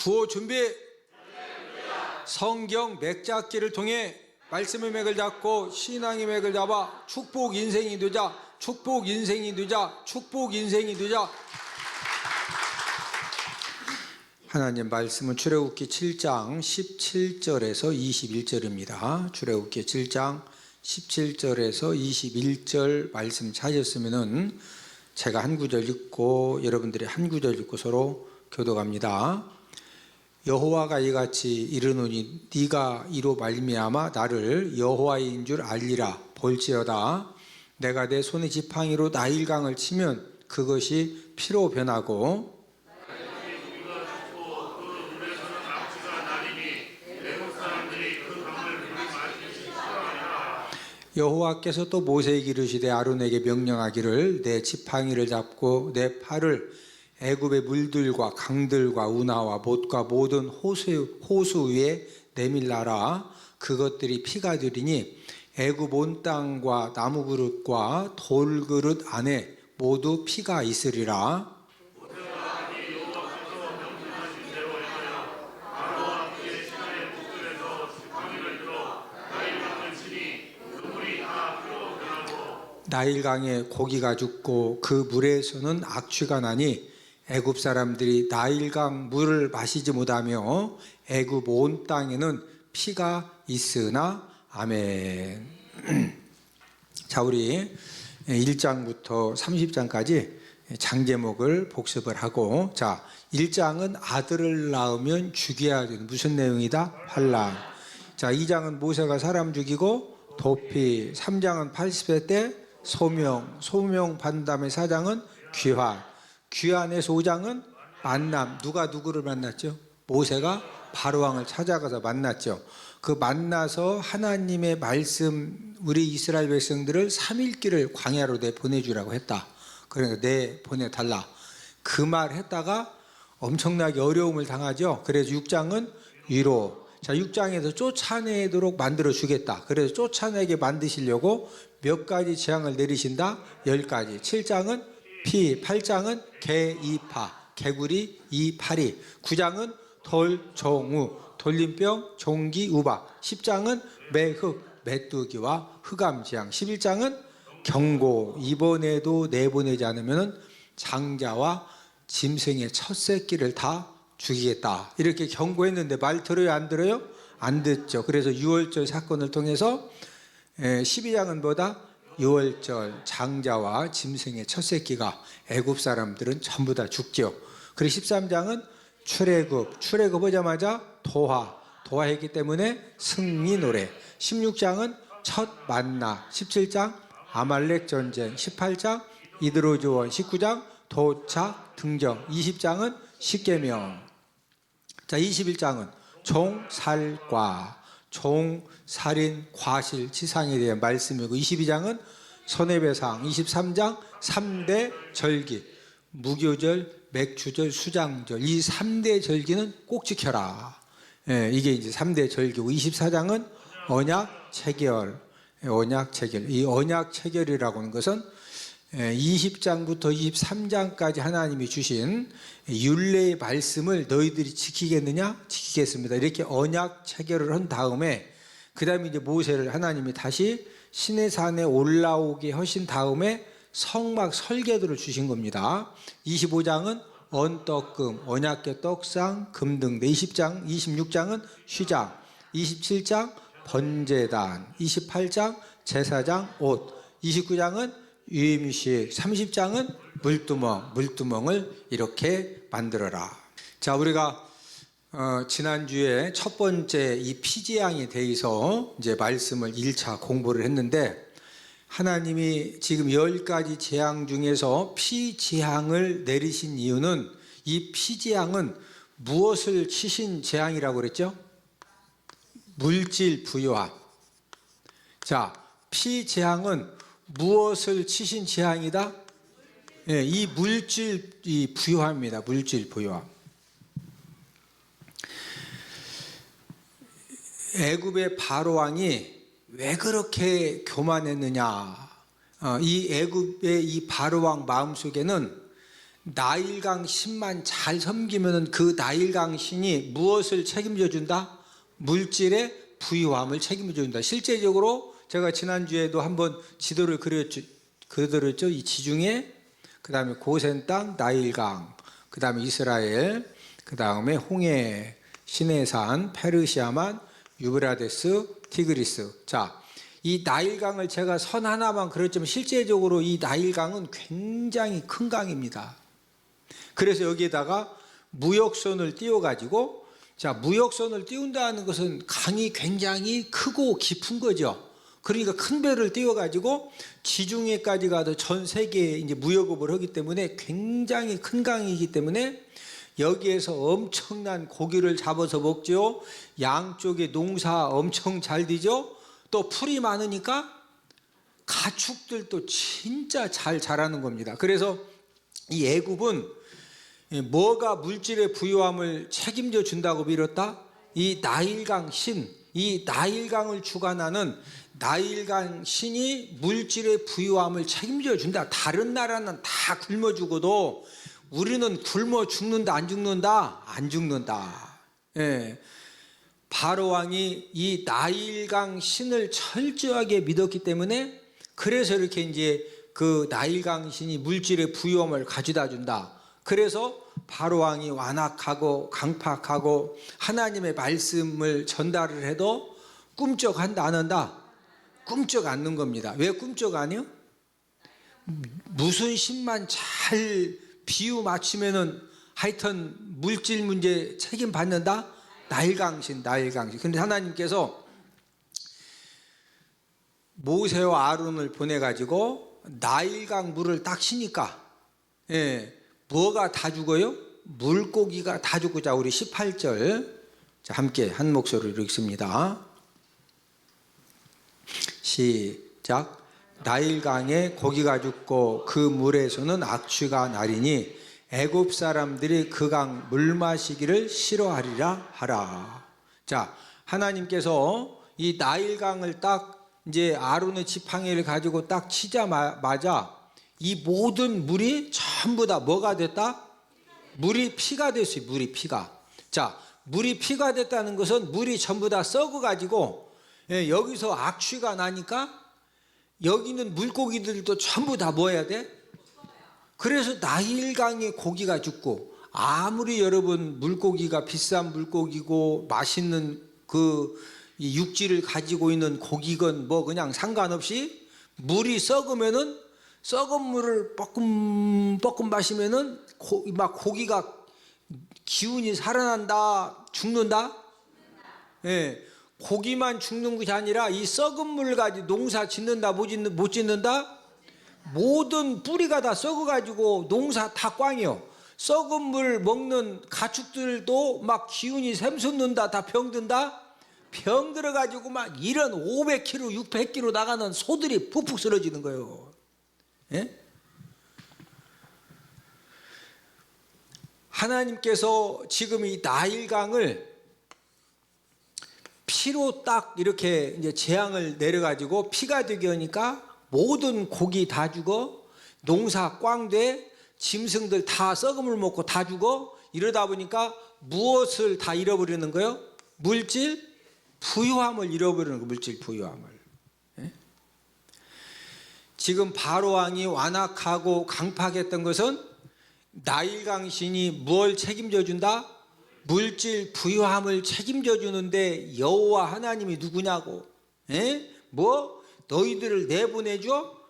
구호 준비. 성경 맥잡기를 통해 말씀의 맥을 잡고 신앙의 맥을 잡아 축복 인생이 되자. 축복 인생이 되자. 축복 인생이 되자. 하나님 말씀은 출애굽기 7장 17절에서 21절입니다. 출애굽기 7장 17절에서 21절 말씀 찾으셨으면은 제가 한 구절 읽고 여러분들이 한 구절 읽고 서로 교독합니다. 여호와가 이같이 이르노니 네가 이로 말미암아 나를 여호와인 줄 알리라. 볼지어다 내가 내 손의 지팡이로 나일강을 치면 그것이 피로 변하고 여호와께서 또 모세에게 이르시되 아론에게 명령하기를 내 지팡이를 잡고 내 팔을 애굽의 물들과 강들과 운하와 못과 모든 호수 위에 내밀라라. 그것들이 피가 되리니 애굽 온 땅과 나무 그릇과 돌 그릇 안에 모두 피가 있으리라. 나일강에 고기가 죽고 그 물에서는 악취가 나니 애굽 사람들이 나일강 물을 마시지 못하며 애굽 온 땅에는 피가 있으나. 아멘. 자, 우리 1장부터 30장까지 장제목을 복습을 하고, 자, 1장은 아들을 낳으면 죽여야 되는 무슨 내용이다? 환란. 자, 2장은 모세가 사람 죽이고 도피, 3장은 80세 때 소명 받은 다음에 4장은 귀환에서 5장은 만남. 누가 누구를 만났죠? 모세가 바로왕을 찾아가서 만났죠. 그 만나서 하나님의 말씀, 우리 이스라엘 백성들을 3일길을 광야로 내보내주라고 했다. 그러니까 내보내달라. 그 말 했다가 엄청나게 어려움을 당하죠. 그래서 6장은 위로. 자, 6장에서 쫓아내도록 만들어 주겠다. 그래서 쫓아내게 만드시려고 몇 가지 재앙을 내리신다? 10가지. 7장은 피, 8장은 개, 이파, 개구리, 이파리. 9장은 돌, 종우, 돌림병, 종기, 우박. 10장은 매흑, 메뚜기와 흑암재앙. 11장은 경고. 이번에도 내보내지 않으면 장자와 짐승의 첫 새끼를 다 죽이겠다. 이렇게 경고했는데 말 들어요? 안 들어요? 안 듣죠. 그래서 6월절 사건을 통해서 12장은 뭐다? 6월절 장자와 짐승의 첫 새끼가 애굽 사람들은 전부 다 죽죠. 그리고 13장은 출애굽 오자마자 도하했기 때문에 승리 노래. 16장은 첫 만나. 17장 아말렉 전쟁. 18장 이드로 조원. 19장 도착 등정. 20장은 십계명. 자, 21장은 종살과, 종살인, 과실, 치상에 대한 말씀이고, 22장은 선해배상. 23장 3대 절기, 무교절, 맥주절, 수장절. 이 3대 절기는 꼭 지켜라. 이게 이제 3대 절기고, 24장은 언약 체결. 이 언약 체결이라고 하는 것은 20장부터 23장까지 하나님이 주신 율례의 말씀을 너희들이 지키겠느냐? 지키겠습니다. 이렇게 언약 체결을 한 다음에, 그 다음에 이제 모세를 하나님이 다시 시내산에 올라오게 하신 다음에 성막 설계도를 주신 겁니다. 25장은 언떡금, 언약궤 떡상, 금등대. 26장은 휘장. 27장 번제단. 28장 제사장 옷. 29장은 유임식. 30장은 물두멍을 이렇게 만들어라. 자, 우리가 지난주에 첫 번째 이 피재앙에 대해서 이제 말씀을 1차 공부를 했는데, 하나님이 지금 10가지 재앙 중에서 피재앙을 내리신 이유는, 이 피재앙은 무엇을 치신 재앙이라고 그랬죠? 물질 부요함. 자, 피재앙은 무엇을 치신 재앙이다? 이 물질 부요함입니다. 물질 부요함. 애굽의 바로왕이 왜 그렇게 교만했느냐? 이 애굽의 이 바로왕 마음속에는 나일강 신만 잘 섬기면은 그 나일강 신이 무엇을 책임져 준다? 물질의 부유함을 책임져 준다. 실제적으로 제가 지난주에도 한번 지도를 그려드렸죠. 이 지중해, 그 다음에 고센 땅, 나일강, 그 다음에 이스라엘, 그 다음에 홍해, 시내산, 페르시아만, 유브라데스, 티그리스. 자, 이 나일강을 제가 선 하나만 그렸지만 실제적으로 이 나일강은 굉장히 큰 강입니다. 그래서 여기에다가 무역선을 띄워가지고, 자, 무역선을 띄운다는 것은 강이 굉장히 크고 깊은 거죠. 그러니까 큰 배를 띄워가지고 지중해까지 가도 전 세계에 이제 무역업을 하기 때문에 굉장히 큰 강이기 때문에 여기에서 엄청난 고기를 잡아서 먹죠. 양쪽에 농사 엄청 잘 되죠. 또 풀이 많으니까 가축들도 진짜 잘 자라는 겁니다. 그래서 이 애굽은 뭐가 물질의 부유함을 책임져 준다고 빌었다? 이 나일강 신, 이 나일강을 주관하는 나일강 신이 물질의 부유함을 책임져 준다. 다른 나라는 다 굶어 죽어도 우리는 굶어 죽는다, 안 죽는다? 안 죽는다. 예. 바로 왕이 이 나일강 신을 철저하게 믿었기 때문에 그래서 이렇게 이제 그 나일강 신이 물질의 부유함을 가져다 준다. 그래서 바로 왕이 완악하고 강팍하고 하나님의 말씀을 전달을 해도 꿈쩍한다, 안 한다? 꿈쩍 않는 겁니다. 왜 꿈쩍 아니요? 무슨 신만 잘 비유 맞추면은 하여튼 물질 문제 책임 받는다? 나일강신. 근데 하나님께서 모세와 아론을 보내가지고 나일강 물을 딱 치니까, 예, 뭐가 다 죽어요? 물고기가 다 죽고. 자, 우리 18절 자, 함께 한 목소리로 읽습니다. 시작. 나일강에 고기가 죽고 그 물에서는 악취가 나리니 애굽 사람들이 그 강 물 마시기를 싫어하리라 하라. 자, 하나님께서 이 나일강을 딱 이제 아론의 지팡이를 가지고 딱 치자마자 이 모든 물이 전부 다 뭐가 됐다? 물이 피가 됐어요. 물이 피가. 자, 물이 피가 됐다는 것은 물이 전부 다 썩어가지고, 예, 여기서 악취가 나니까 여기 있는 물고기들도 전부 다 뭐 해야 돼? 그래서 나일강에 고기가 죽고, 아무리 여러분 물고기가 비싼 물고기고 맛있는 그 육질을 가지고 있는 고기건 뭐 그냥 상관없이 물이 썩으면은, 썩은 물을 뻐끔 마시면은 막 고기가 기운이 살아난다, 죽는다? 예. 고기만 죽는 것이 아니라 이 썩은 물 가지고 농사 짓는다, 못 짓는다? 모든 뿌리가 다 썩어가지고 농사 다 꽝이요. 썩은 물 먹는 가축들도 막 기운이 샘솟는다, 다 병든다? 병 들어가지고 막 이런 500kg, 600kg 나가는 소들이 푹푹 쓰러지는 거예요. 예? 하나님께서 지금 이 나일강을 피로 딱 이렇게 이제 재앙을 내려가지고 피가 되게 하니까 모든 고기 다 죽어, 농사 꽝돼, 짐승들 다 썩은 물 먹고 다 죽어. 이러다 보니까 무엇을 다 잃어버리는 거예요? 물질 부유함을 잃어버리는 거예요. 물질 부유함을. 예? 지금 바로 왕이 완악하고 강팍했던 것은 나일강 신이 뭘 책임져 준다? 물질 부유함을 책임져 주는데 여호와 하나님이 누구냐고? 에? 뭐? 너희들을 내보내줘?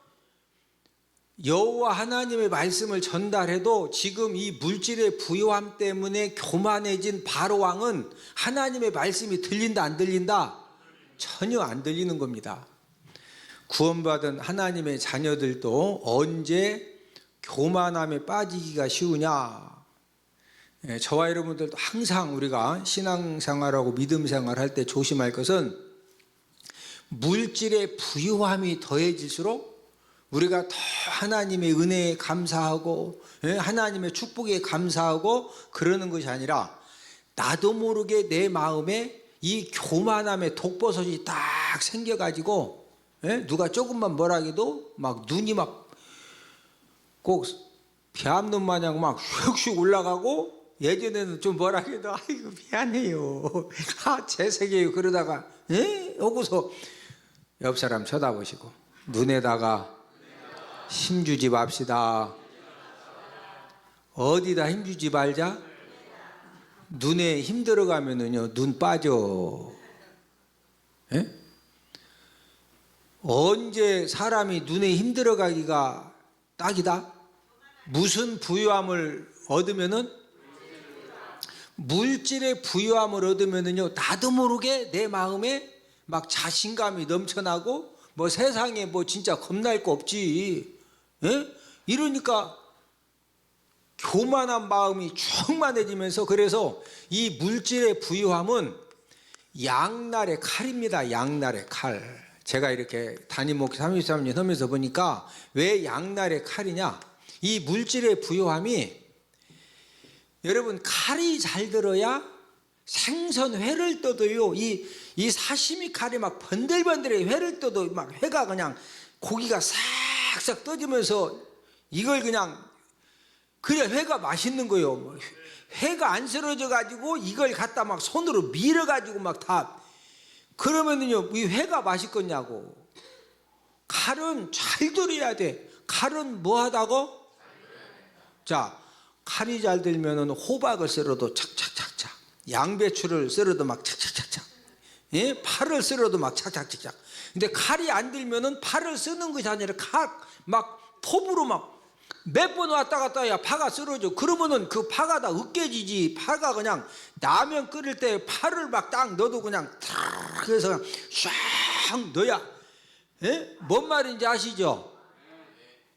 여호와 하나님의 말씀을 전달해도 지금 이 물질의 부유함 때문에 교만해진 바로 왕은 하나님의 말씀이 들린다, 안 들린다? 전혀 안 들리는 겁니다. 구원받은 하나님의 자녀들도 언제 교만함에 빠지기가 쉬우냐? 저와 여러분들도 항상 우리가 신앙생활하고 믿음생활 할 때 조심할 것은 물질의 부유함이 더해질수록 우리가 더 하나님의 은혜에 감사하고 하나님의 축복에 감사하고 그러는 것이 아니라 나도 모르게 내 마음에 이 교만함의 독버섯이 딱 생겨가지고 누가 조금만 뭐라 해도 막 눈이 막 꼭 배암눈 마냥 막 슉슉 올라가고 예전에는 좀 뭐라 해도 아이고 미안해요. 제 세계요. 그러다가 오고서 옆 사람 쳐다보시고 눈에다가 힘주지 맙시다. 어디다 힘주지 말자? 눈에 힘 들어가면은요 눈 빠져. 예? 언제 사람이 눈에 힘 들어가기가 딱이다? 무슨 부유함을 얻으면은 물질의 부유함을 얻으면은요 나도 모르게 내 마음에 막 자신감이 넘쳐나고 뭐 세상에 뭐 진짜 겁날 거 없지. 예? 이러니까 교만한 마음이 충만해지면서 그래서 이 물질의 부유함은 양날의 칼입니다. 양날의 칼. 제가 이렇게 담임 목회 33년 하면서 보니까 왜 양날의 칼이냐? 이 물질의 부유함이 여러분 칼이 잘 들어야 생선회를 떠도요 이 사시미 칼이 막 번들번들해. 회를 떠도 막 회가 그냥 고기가 싹싹 떠지면서 이걸 그냥 회가 맛있는 거예요. 회가 안 썰어져 가지고 이걸 갖다 막 손으로 밀어 가지고 막 다 그러면은요 이 회가 맛있겠냐고. 칼은 잘 들어야 돼. 칼은 뭐 하다고? 자, 칼이 잘 들면은 호박을 썰어도 착착착착, 양배추를 썰어도 막 착착착착, 예? 파를 썰어도 막 착착착착. 근데 칼이 안 들면은 파를 쓰는 것이 아니라 막 톱으로 막 몇 번 왔다 갔다 해야 파가 쓰러져. 그러면은 그 파가 다 으깨지지. 파가 그냥 라면 끓일 때 파를 막 딱 넣어도 그냥 탁 해서 그냥 쫙 넣어야. 예? 뭔 말인지 아시죠?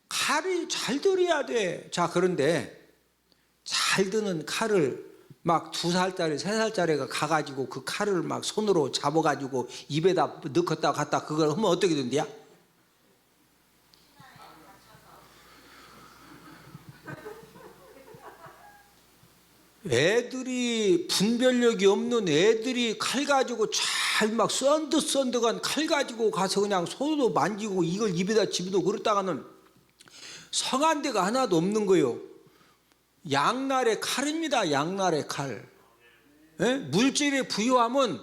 칼이 잘 들어야 돼. 자, 그런데 잘 드는 칼을 막 2살짜리 3살짜리가 가가지고 그 칼을 막 손으로 잡아가지고 입에다 넣었다 갔다 그걸 하면 어떻게 된대야? 애들이 분별력이 없는 애들이 칼 가지고 잘 막 썬득썬득한 칼 가지고 가서 그냥 손으로 만지고 이걸 입에다 집어도 그러다가는 성한 데가 하나도 없는 거예요. 양날의 칼입니다. 양날의 칼. 예? 물질의 부유함은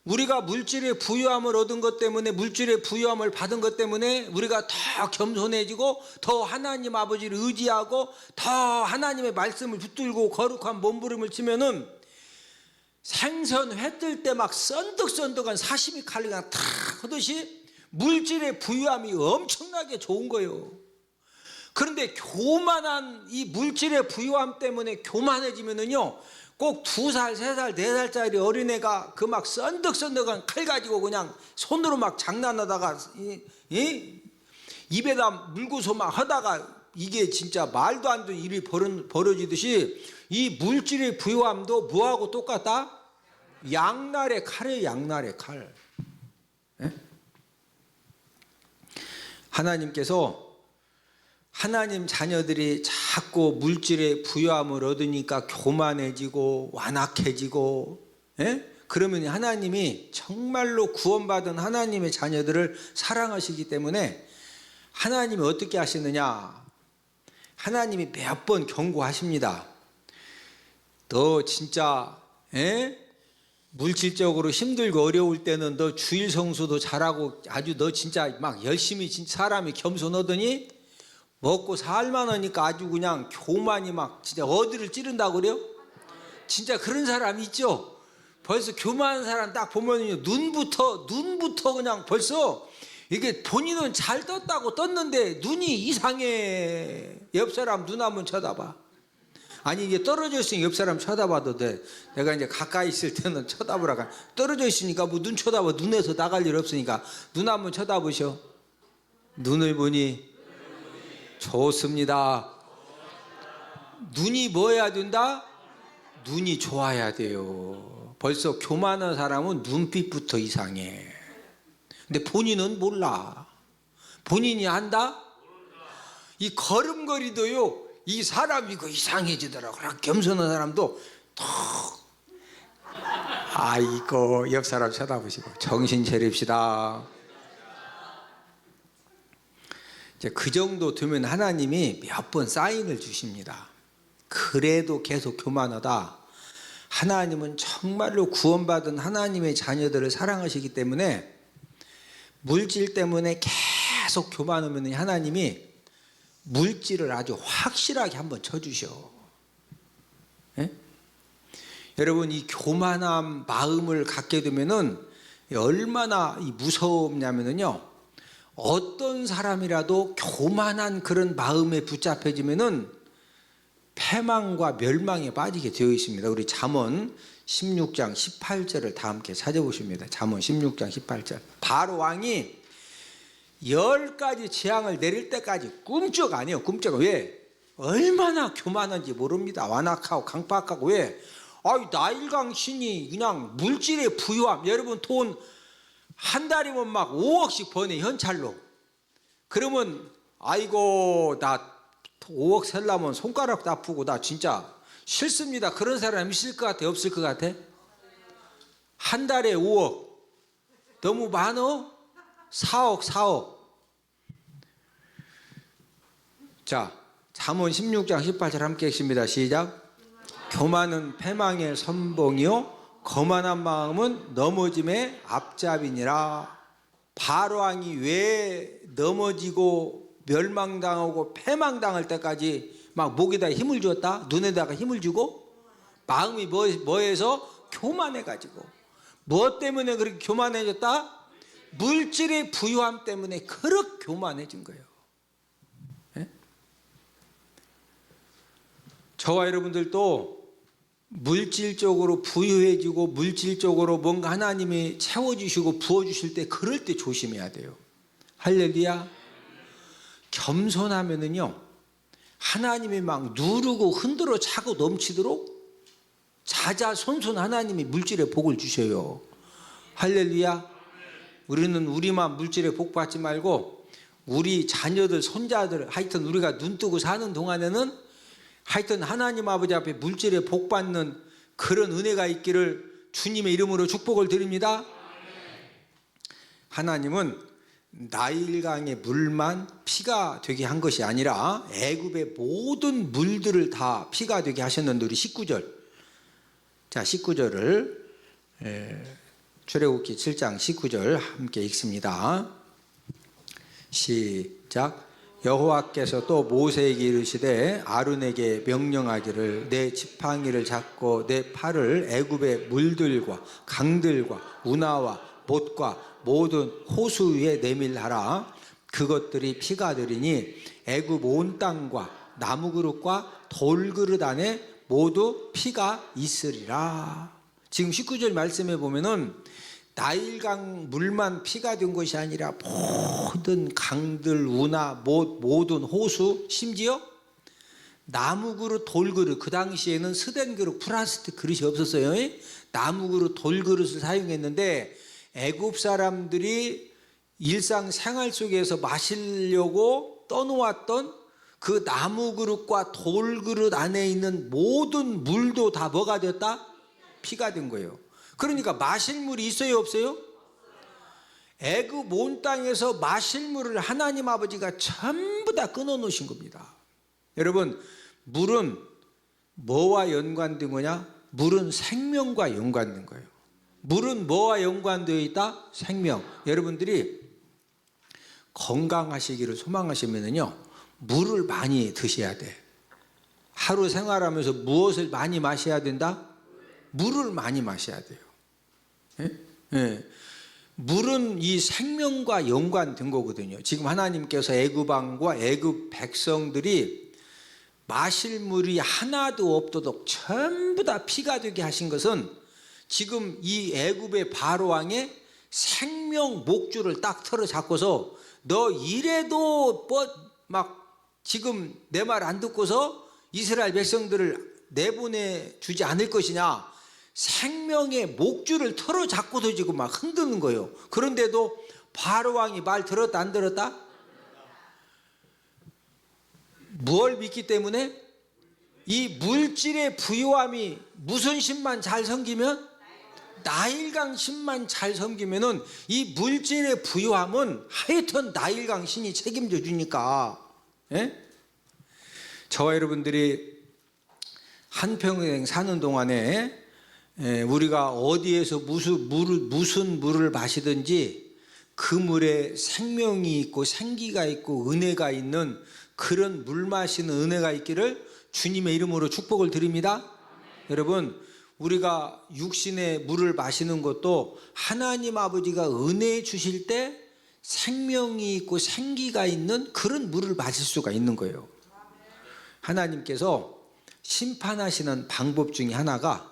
우리가 물질의 부유함을 얻은 것 때문에 물질의 부유함을 받은 것 때문에 우리가 더 겸손해지고 더 하나님 아버지를 의지하고 더 하나님의 말씀을 붙들고 거룩한 몸부림을 치면은 생선 회 뜰 때 막 썬득썬득한 사시미 칼이 그냥 탁 하듯이 물질의 부유함이 엄청나게 좋은 거예요. 그런데 교만한 이 물질의 부유함 때문에 교만해지면은요 꼭 2살, 3살, 4살짜리 어린애가 그 막 썬득썬득한 칼 가지고 그냥 손으로 막 장난하다가 입에다 물고서 막 하다가 이게 진짜 말도 안 되는 일이 벌어지듯이 이 물질의 부유함도 뭐하고 똑같다? 양날의 칼이에요. 양날의 칼. 예? 하나님께서 하나님 자녀들이 자꾸 물질의 부유함을 얻으니까 교만해지고 완악해지고, 예? 그러면 하나님이 정말로 구원받은 하나님의 자녀들을 사랑하시기 때문에 하나님이 어떻게 하시느냐? 하나님이 몇 번 경고하십니다. 너 진짜 물질적으로 힘들고 어려울 때는 너 주일 성수도 잘하고 아주 너 진짜 막 열심히 사람이 겸손하더니 먹고 살만하니까 아주 그냥 교만이 막 진짜 어디를 찌른다고 그래요? 진짜 그런 사람 있죠? 벌써 교만한 사람 딱 보면요 눈부터 그냥 벌써 이게 본인은 잘 떴다고 떴는데 눈이 이상해. 옆 사람 눈 한번 쳐다봐. 아니 이게 떨어져 있으니 옆 사람 쳐다봐도 돼. 내가 이제 가까이 있을 때는 쳐다보라고. 떨어져 있으니까 뭐 눈 쳐다봐. 눈에서 나갈 일 없으니까 눈 한번 쳐다보셔. 눈을 보니 좋습니다. 눈이 뭐 해야 된다? 눈이 좋아야 돼요. 벌써 교만한 사람은 눈빛부터 이상해. 근데 본인은 몰라. 본인이 안다? 이 걸음걸이도요, 이 사람이 그 이상해지더라고. 겸손한 사람도 턱. 아이고, 옆 사람 쳐다보시고 정신 차립시다. 이제 그 정도 되면 하나님이 몇 번 사인을 주십니다. 그래도 계속 교만하다. 하나님은 정말로 구원받은 하나님의 자녀들을 사랑하시기 때문에 물질 때문에 계속 교만하면 하나님이 물질을 아주 확실하게 한번 쳐주셔. 예? 여러분, 이 교만한 마음을 갖게 되면은 얼마나 무섭냐면요, 어떤 사람이라도 교만한 그런 마음에 붙잡혀지면은 패망과 멸망에 빠지게 되어 있습니다. 우리 잠언 16장 18절을 다 함께 찾아보십니다. 잠언 16장 18절. 바로 왕이 10가지 재앙을 내릴 때까지 꿈쩍 안 해요. 꿈쩍. 왜? 얼마나 교만한지 모릅니다. 완악하고 강팍하고. 왜? 나일강 신이 그냥 물질의 부유함. 여러분, 돈 한 달이면 막 5억씩 버네, 현찰로. 그러면 아이고, 나 5억 살려면 손가락도 아프고 나 진짜 싫습니다. 그런 사람 있을 것 같아? 없을 것 같아? 한 달에 5억 너무 많어? 4억. 자, 잠언 16장 18절 함께 읽습니다. 시작. 교만은 패망의 선봉이요 거만한 마음은 넘어짐의 앞잡이니라. 바로왕이 왜 넘어지고 멸망당하고 패망당할 때까지 막 목에다 힘을 주었다? 눈에다가 힘을 주고? 마음이 뭐해서? 교만해가지고. 무엇 때문에 그렇게 교만해졌다? 물질의 부유함 때문에 그렇게 교만해진 거예요. 예? 저와 여러분들도 물질적으로 부유해지고 물질적으로 뭔가 하나님이 채워주시고 부어주실 때, 그럴 때 조심해야 돼요. 할렐루야. 겸손하면은요, 하나님이 막 누르고 흔들어 차고 넘치도록 자자손손 하나님이 물질의 복을 주셔요. 할렐루야. 우리는 우리만 물질의 복 받지 말고 우리 자녀들, 손자들, 하여튼 우리가 눈 뜨고 사는 동안에는 하여튼 하나님 아버지 앞에 물질의 복 받는 그런 은혜가 있기를 주님의 이름으로 축복을 드립니다. 하나님은 나일강의 물만 피가 되게 한 것이 아니라 애굽의 모든 물들을 다 피가 되게 하셨는데, 우리 19절. 자, 19절을 출애굽기 7장 19절 함께 읽습니다. 시작. 여호와께서 또 모세에게 이르시되 아론에게 명령하기를 내 지팡이를 잡고 내 팔을 애굽의 물들과 강들과 운하와 못과 모든 호수 위에 내밀하라. 그것들이 피가 되리니 애굽 온 땅과 나무 그릇과 돌 그릇 안에 모두 피가 있으리라. 지금 19절 말씀에 보면은 나일강 물만 피가 된 것이 아니라 모든 강들, 운하, 모든 호수, 심지어 나무 그릇, 돌 그릇. 그 당시에는 스텐 그릇, 플라스틱 그릇이 없었어요. 나무 그릇, 돌 그릇을 사용했는데 애굽 사람들이 일상생활 속에서 마시려고 떠놓았던 그 나무 그릇과 돌 그릇 안에 있는 모든 물도 다 뭐가 됐다? 피가 된 거예요. 그러니까 마실 물이 있어요, 없어요? 애굽 온 땅에서 마실 물을 하나님 아버지가 전부 다 끊어 놓으신 겁니다. 여러분, 물은 뭐와 연관된 거냐? 물은 생명과 연관된 거예요. 물은 뭐와 연관되어 있다? 생명. 여러분들이 건강하시기를 소망하시면요, 물을 많이 드셔야 돼. 하루 생활하면서 무엇을 많이 마셔야 된다? 물을 많이 마셔야 돼요. 예? 예. 물은 이 생명과 연관된 거거든요. 지금 하나님께서 애굽 왕과 애굽 백성들이 마실 물이 하나도 없도록 전부 다 피가 되게 하신 것은 지금 이 애굽의 바로 왕의 생명 목줄을 딱 털어 잡고서 너 이래도 막 지금 내 말 안 듣고서 이스라엘 백성들을 내보내 주지 않을 것이냐, 생명의 목줄을 털어 잡고도 지금 막 흔드는 거예요. 그런데도 바로 왕이 말 들었다 안 들었다? 뭘 믿기 때문에? 이 물질의 부유함이 무슨 신만 잘 섬기면? 나일강 신만 잘 섬기면은 이 물질의 부유함은 하여튼 나일강 신이 책임져 주니까. 예? 저와 여러분들이 한평생 사는 동안에 우리가 어디에서 무슨 물을 마시든지 그 물에 생명이 있고 생기가 있고 은혜가 있는 그런 물 마시는 은혜가 있기를 주님의 이름으로 축복을 드립니다. 여러분, 우리가 육신의 물을 마시는 것도 하나님 아버지가 은혜 주실 때 생명이 있고 생기가 있는 그런 물을 마실 수가 있는 거예요. 하나님께서 심판하시는 방법 중에 하나가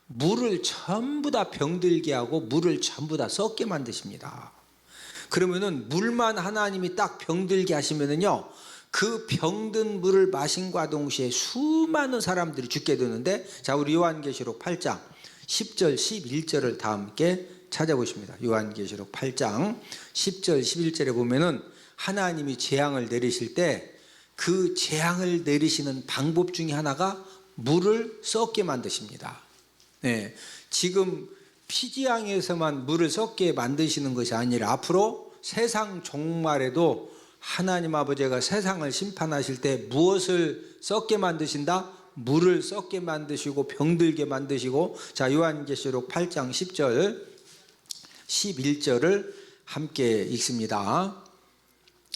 물을 전부 다 병들게 하고 물을 전부 다 썩게 만드십니다. 그러면은 물만 하나님이 딱 병들게 하시면은요, 그 병든 물을 마신과 동시에 수많은 사람들이 죽게 되는데, 자, 우리 요한계시록 8장 10절 11절을 다 함께 찾아보십니다. 요한계시록 8장 10절 11절에 보면은 하나님이 재앙을 내리실 때 그 재앙을 내리시는 방법 중에 하나가 물을 썩게 만드십니다. 네, 지금 피지양에서만 물을 썩게 만드시는 것이 아니라 앞으로 세상 종말에도 하나님 아버지가 세상을 심판하실 때 무엇을 썩게 만드신다? 물을 썩게 만드시고 병들게 만드시고. 자, 요한계시록 8장 10절 11절을 함께 읽습니다.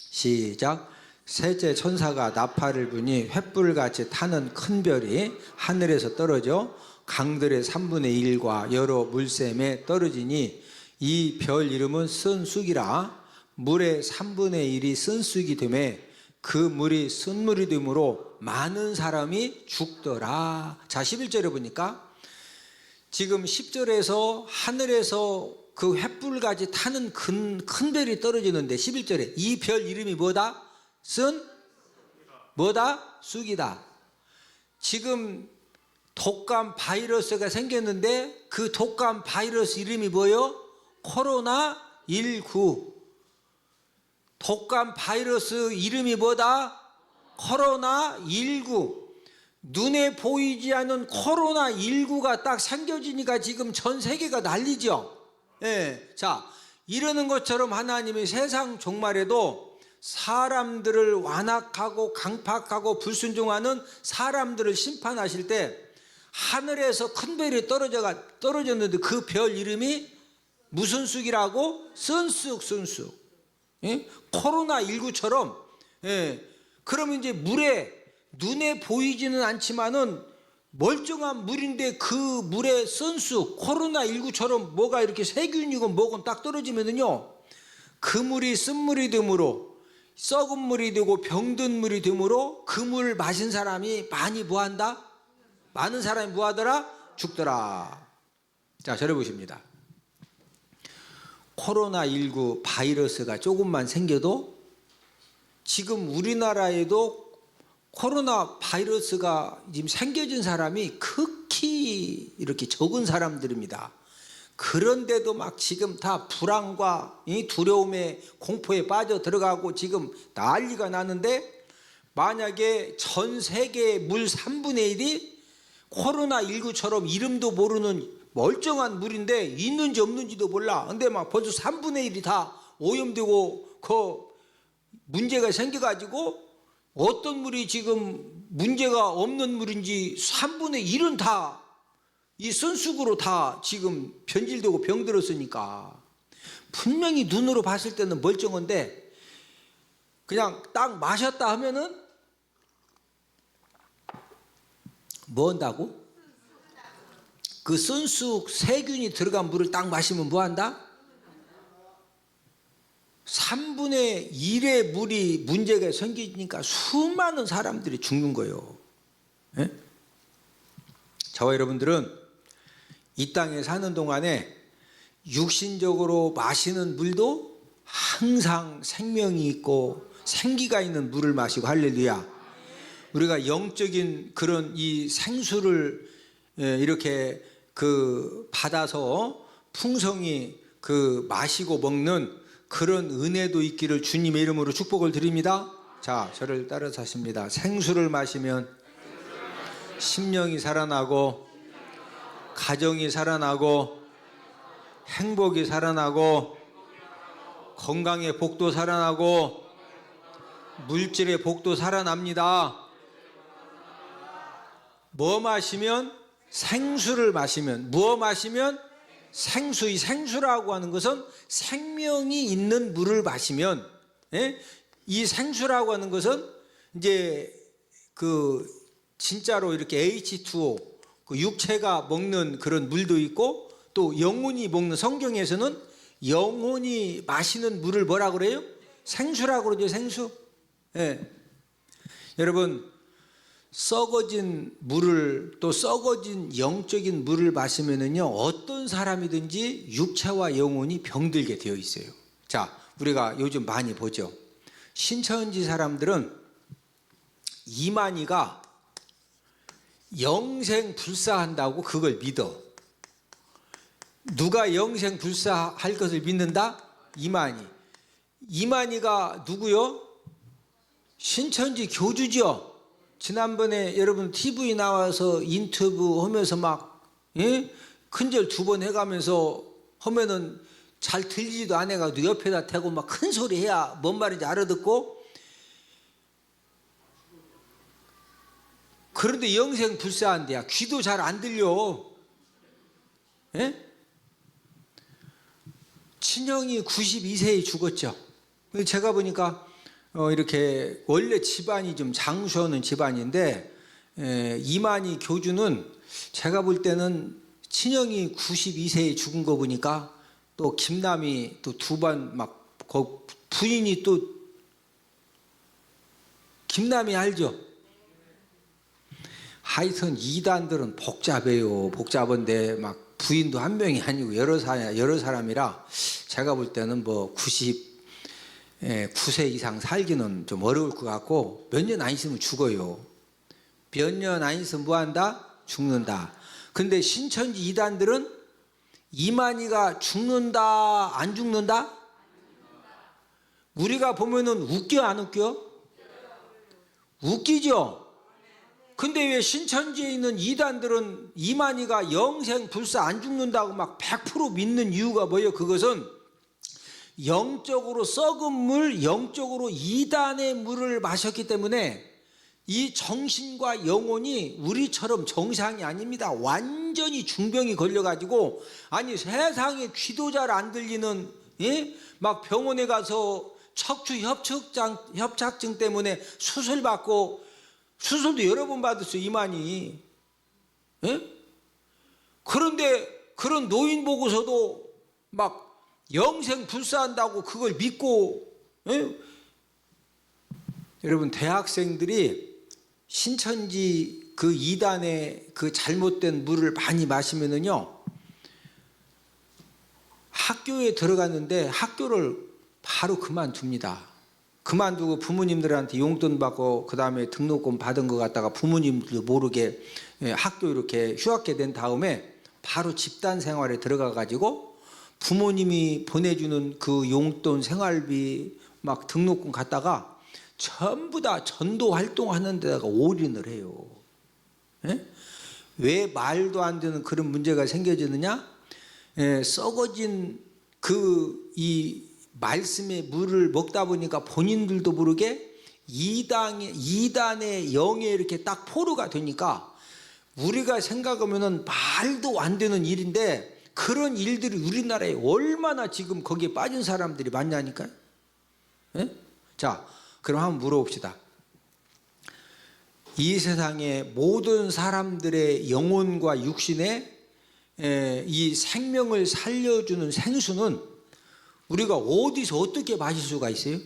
시작. 셋째 천사가 나팔을 부니 횃불같이 타는 큰 별이 하늘에서 떨어져 강들의 3분의 1과 여러 물샘에 떨어지니 이 별 이름은 쓴쑥이라. 물의 3분의 1이 쓴쑥이 되매 그 물이 쓴물이 되므로 많은 사람이 죽더라. 자, 11절에 보니까 지금 10절에서 하늘에서 그 횃불같이 타는 큰 별이 떨어지는데 11절에 이 별 이름이 뭐다? 뭐다? 쑥이다. 지금 독감 바이러스가 생겼는데 그 독감 바이러스 이름이 뭐예요? 코로나19. 독감 바이러스 이름이 뭐다? 코로나19. 눈에 보이지 않는 코로나19가 딱 생겨지니까 지금 전 세계가 난리죠. 예. 자, 이러는 것처럼 하나님이 세상 종말에도 사람들을 완악하고 강팍하고 불순종하는 사람들을 심판하실 때 하늘에서 큰 별이 떨어졌는데 그 별 이름이 무슨 쑥이라고? 쓴쑥. 예? 코로나19처럼. 예. 그러면 이제 물에 눈에 보이지는 않지만은 멀쩡한 물인데 그 물에 쓴쑥, 코로나19처럼 뭐가 이렇게 세균이고 뭐건 딱 떨어지면은요, 그 물이 쓴물이 되므로 썩은 물이 되고 병든 물이 되므로 그 물 마신 사람이 많이 뭐한다? 많은 사람이 뭐하더라? 죽더라. 자, 저를 보십니다. 코로나19 바이러스가 조금만 생겨도 지금 우리나라에도 코로나 바이러스가 지금 생겨진 사람이 극히 이렇게 적은 사람들입니다. 그런데도 막 지금 다 불안과 두려움에 공포에 빠져 들어가고 지금 난리가 나는데, 만약에 전 세계의 물 3분의 1이 코로나19처럼 이름도 모르는 멀쩡한 물인데 있는지 없는지도 몰라. 근데 막 벌써 3분의 1이 다 오염되고 그 문제가 생겨가지고 어떤 물이 지금 문제가 없는 물인지 3분의 1은 다 이 쓴쑥으로 다 지금 변질되고 병들었으니까 분명히 눈으로 봤을 때는 멀쩡한데 그냥 딱 마셨다 하면은 뭐 한다고? 그 쓴쑥 세균이 들어간 물을 딱 마시면 뭐 한다? 3분의 1의 물이 문제가 생기니까 수많은 사람들이 죽는 거예요. 예? 저와 여러분들은 이 땅에 사는 동안에 육신적으로 마시는 물도 항상 생명이 있고 생기가 있는 물을 마시고, 할렐루야. 우리가 영적인 그런 이 생수를 이렇게 받아서 풍성히 마시고 먹는 그런 은혜도 있기를 주님의 이름으로 축복을 드립니다. 자, 저를 따라서 하십니다. 생수를 마시면 심령이 살아나고 가정이 살아나고 행복이 살아나고 건강의 복도 살아나고 물질의 복도 살아납니다. 뭐 마시면? 생수를 마시면. 뭐 마시면? 생수. 이 생수라고 하는 것은 생명이 있는 물을 마시면, 예? 이 생수라고 하는 것은 이제 진짜로 이렇게 H2O, 그 육체가 먹는 그런 물도 있고 또 영혼이 먹는, 성경에서는 영혼이 마시는 물을 뭐라 그래요? 생수라고 그러죠. 생수. 예. 여러분, 썩어진 물을, 또 썩어진 영적인 물을 마시면은요, 어떤 사람이든지 육체와 영혼이 병들게 되어 있어요. 자, 우리가 요즘 많이 보죠. 신천지 사람들은 이만희가 영생불사한다고 그걸 믿어. 누가 영생불사할 것을 믿는다? 이만희. 이만희가 누구요? 신천지 교주죠. 지난번에 여러분 TV 나와서 인터뷰 하면서 막, 예? 큰절 2번 해가면서 하면은 잘 들리지도 안 해가지고 옆에다 대고 막 큰 소리 해야 뭔 말인지 알아듣고, 그런데 영생불사한대야. 귀도 잘 안 들려. 예? 친형이 92세에 죽었죠. 제가 보니까 이렇게 원래 집안이 좀 장수하는 집안인데, 이만희 교주는 제가 볼 때는 친형이 92세에 죽은 거 보니까 또 김남이 또 2번 막 부인이 또 김남이 알죠? 하여튼 이단들은 복잡해요. 복잡한데 막 부인도 한 명이 아니고 여러 사람이라 제가 볼 때는 뭐 99세 이상 살기는 좀 어려울 것 같고, 몇 년 안 있으면 죽어요. 몇 년 안 있으면 뭐 한다? 죽는다. 근데 신천지 이단들은 이만희가 죽는다, 안 죽는다? 우리가 보면은 웃겨, 안 웃겨? 웃기죠? 근데 왜 신천지에 있는 이단들은 이만희가 영생불사 안 죽는다고 막 100% 믿는 이유가 뭐예요? 그것은 영적으로 썩은 물, 영적으로 이단의 물을 마셨기 때문에 이 정신과 영혼이 우리처럼 정상이 아닙니다. 완전히 중병이 걸려가지고, 아니 세상에 귀도 잘 안 들리는, 예? 막 병원에 가서 척추 협착증 때문에 수술받고, 수술도 여러 번 받았어요, 이만희. 예? 그런데 그런 노인 보고서도 막 영생 불사한다고 그걸 믿고, 예? 여러분, 대학생들이 신천지 그 이단의 그 잘못된 물을 많이 마시면은요, 학교에 들어갔는데 학교를 바로 그만둡니다. 그만두고 부모님들한테 용돈 받고 그 다음에 등록금 받은 거 갖다가 부모님도 모르게 학교 이렇게 휴학해 된 다음에 바로 집단 생활에 들어가 가지고 부모님이 보내주는 그 용돈, 생활비 막 등록금 갖다가 전부 다 전도 활동하는 데다가 올인을 해요. 예? 왜 말도 안 되는 그런 문제가 생겨지느냐? 썩어진 이 말씀의 물을 먹다 보니까 본인들도 모르게 이단의 영에 이렇게 딱 포로가 되니까, 우리가 생각하면은 말도 안 되는 일인데 그런 일들이 우리나라에 얼마나 지금 거기에 빠진 사람들이 많냐니까요. 예? 자, 그럼 한번 물어봅시다. 이 세상의 모든 사람들의 영혼과 육신에 이 생명을 살려주는 생수는 우리가 어디서 어떻게 마실 수가 있어요?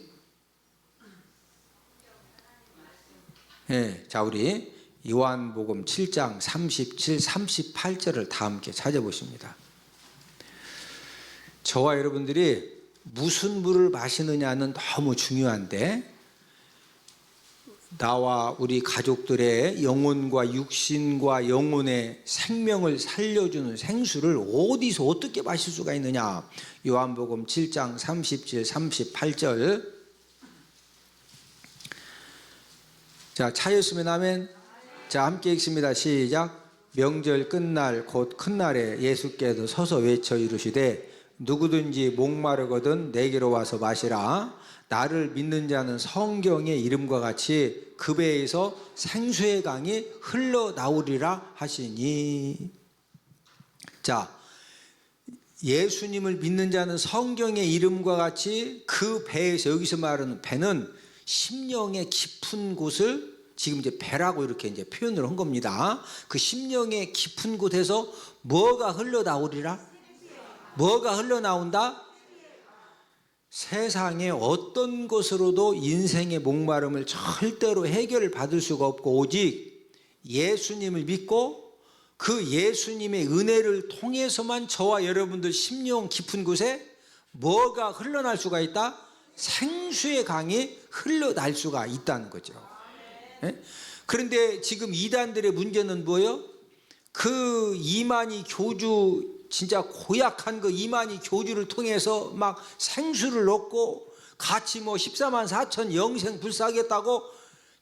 네, 자, 우리 요한복음 7장 37, 38절을 다 함께 찾아보십니다. 저와 여러분들이 무슨 물을 마시느냐는 너무 중요한데, 나와 우리 가족들의 영혼과 육신과 영혼의 생명을 살려주는 생수를 어디서 어떻게 마실 수가 있느냐? 요한복음 7장 37, 38절. 자, 차였으면 아멘. 자, 함께 읽습니다. 시작. 명절 끝날 곧 큰 날에 예수께서 서서 외쳐 이르시되 누구든지 목마르거든 내게로 와서 마시라. 나를 믿는 자는 성경의 이름과 같이 그 배에서 생수의 강이 흘러나오리라 하시니. 자, 예수님을 믿는 자는 성경의 이름과 같이 그 배에서, 여기서 말하는 배는 심령의 깊은 곳을 지금 이제 배라고 이렇게 이제 표현을 한 겁니다. 그 심령의 깊은 곳에서 뭐가 흘러나오리라? 뭐가 흘러나온다? 세상에 어떤 것으로도 인생의 목마름을 절대로 해결을 받을 수가 없고, 오직 예수님을 믿고 그 예수님의 은혜를 통해서만 저와 여러분들 심령 깊은 곳에 뭐가 흘러날 수가 있다? 생수의 강이 흘러날 수가 있다는 거죠. 네? 그런데 지금 이단들의 문제는 뭐예요? 그 이만희 교주, 진짜 고약한 그 이만희 교주를 통해서 막 생수를 얻고 같이 뭐 14만 4천 영생 불사하겠다고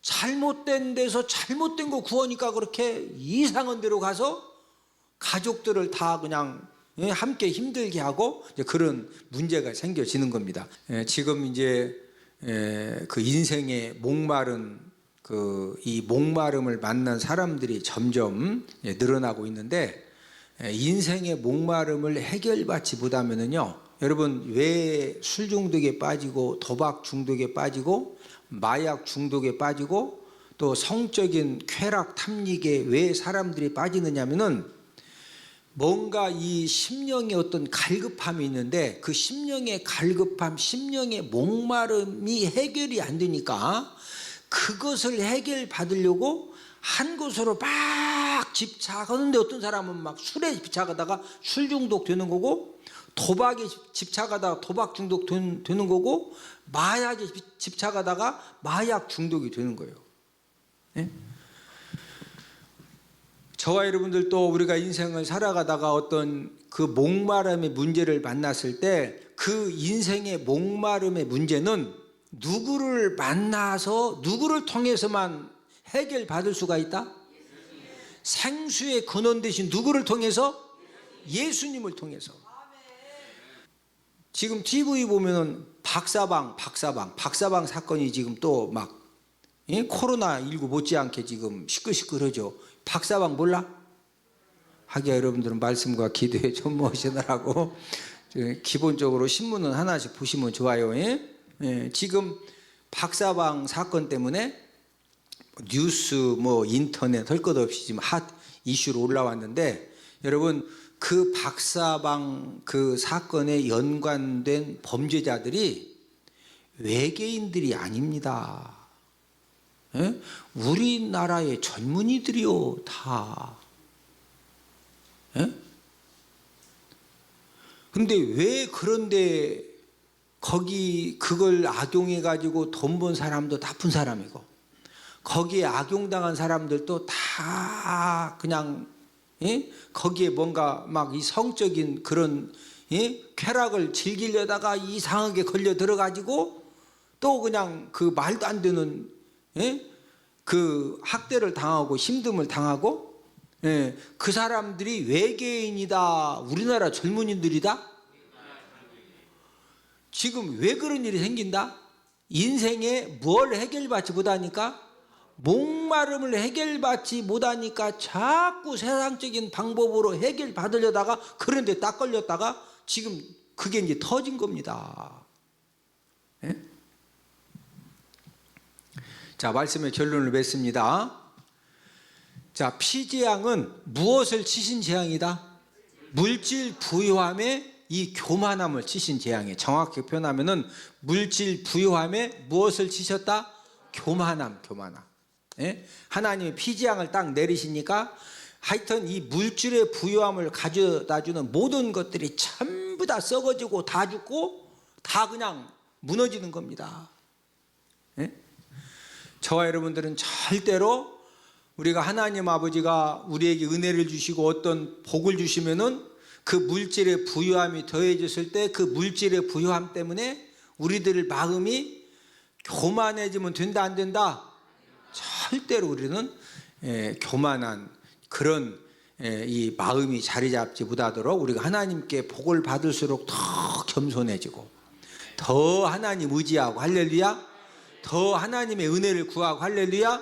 잘못된 데서 잘못된 거 구하니까 그렇게 이상한 데로 가서 가족들을 다 그냥 함께 힘들게 하고 그런 문제가 생겨지는 겁니다. 지금 이제 그 인생의 목마른 이 목마름을 만난 사람들이 점점 늘어나고 있는데, 인생의 목마름을 해결받지 못하면은요, 여러분, 왜 술 중독에 빠지고 도박 중독에 빠지고 마약 중독에 빠지고 또 성적인 쾌락 탐닉에 왜 사람들이 빠지느냐면은, 뭔가 이 심령의 어떤 갈급함이 있는데 그 심령의 갈급함, 심령의 목마름이 해결이 안 되니까 그것을 해결받으려고 한 곳으로 막 집착하는데, 어떤 사람은 막 술에 집착하다가 술 중독 되는 거고, 도박에 집착하다가 도박 중독 되는 거고, 마약에 집착하다가 마약 중독이 되는 거예요. 네? 저와 여러분들도 우리가 인생을 살아가다가 어떤 그 목마름의 문제를 만났을 때, 그 인생의 목마름의 문제는 누구를 만나서 누구를 통해서만 해결받을 수가 있다? 생수의 근원 대신 누구를 통해서? 예수님을 통해서. 지금 TV 보면은 박사방 사건이 지금 또 막 코로나19 못지않게 지금 시끌시끌하죠. 박사방 몰라? 하기야 여러분들은 말씀과 기도에 전무하시느라고 기본적으로 신문은 하나씩 보시면 좋아요. 지금 박사방 사건 때문에 뉴스 뭐 인터넷 할 것 없이 지금 핫 이슈로 올라왔는데, 여러분, 그 박사방 그 사건에 연관된 범죄자들이 외계인들이 아닙니다. 우리나라의 젊은이들이요, 다. 근데 왜 그런데 거기 그걸 악용해 가지고 돈 번 사람도 나쁜 사람이고, 거기에 악용당한 사람들도 다 그냥 거기에 뭔가 막 이 성적인 그런 쾌락을 즐기려다가 이상하게 걸려 들어가지고 또 그냥 그 말도 안 되는 그 학대를 당하고 힘듦을 당하고, 그 사람들이 외계인이다, 우리나라 젊은이들이다? 지금 왜 그런 일이 생긴다? 인생에 뭘 해결받지 못하니까, 목마름을 해결받지 못하니까 자꾸 세상적인 방법으로 해결받으려다가 그런데 딱 걸렸다가 지금 그게 이제 터진 겁니다. 자, 말씀의 결론을 맺습니다. 자, 피재앙은 무엇을 치신 재앙이다? 물질 부유함에 이 교만함을 치신 재앙이에요. 정확히 표현하면은 물질 부유함에 무엇을 치셨다? 교만함. 예? 하나님이 피재앙을 딱 내리시니까 하여튼 이 물질의 부유함을 가져다주는 모든 것들이 전부 다 썩어지고 다 죽고 다 그냥 무너지는 겁니다. 예? 저와 여러분들은 절대로 우리가 하나님 아버지가 우리에게 은혜를 주시고 어떤 복을 주시면은 그 물질의 부유함이 더해졌을 때 그 물질의 부유함 때문에 우리들 마음이 교만해지면 된다, 안 된다? 절대로 우리는 교만한 그런 이 마음이 자리 잡지 못하도록 우리가 하나님께 복을 받을수록 더 겸손해지고 더 하나님 의지하고 할렐루야, 더 하나님의 은혜를 구하고 할렐루야,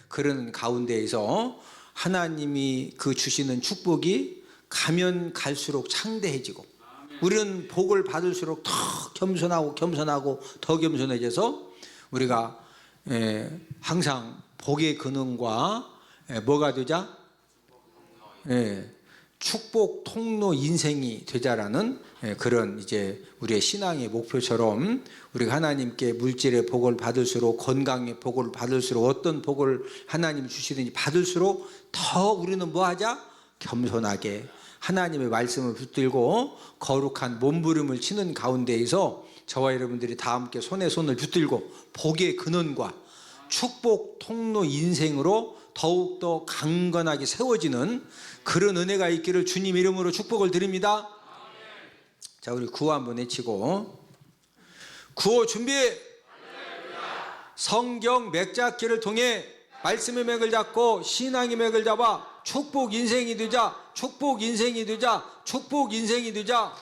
그런 가운데에서 하나님이 그 주시는 축복이 가면 갈수록 창대해지고 우리는 복을 받을수록 더 겸손하고 더 겸손해져서 우리가 항상 복의 근원과 뭐가 되자? 축복 통로 인생이 되자라는 그런 이제 우리의 신앙의 목표처럼 우리가 하나님께 물질의 복을 받을수록 건강의 복을 받을수록 어떤 복을 하나님 주시든지 받을수록 더 우리는 뭐하자? 겸손하게 하나님의 말씀을 붙들고 거룩한 몸부림을 치는 가운데에서 저와 여러분들이 다 함께 손에 손을 붙들고 복의 근원과 축복 통로 인생으로 더욱더 강건하게 세워지는 그런 은혜가 있기를 주님 이름으로 축복을 드립니다. 자, 우리 구호 한번 외치고 구호 준비. 성경 맥잡기를 통해 말씀의 맥을 잡고 신앙의 맥을 잡아 축복 인생이 되자, 축복 인생이 되자, 축복 인생이 되자.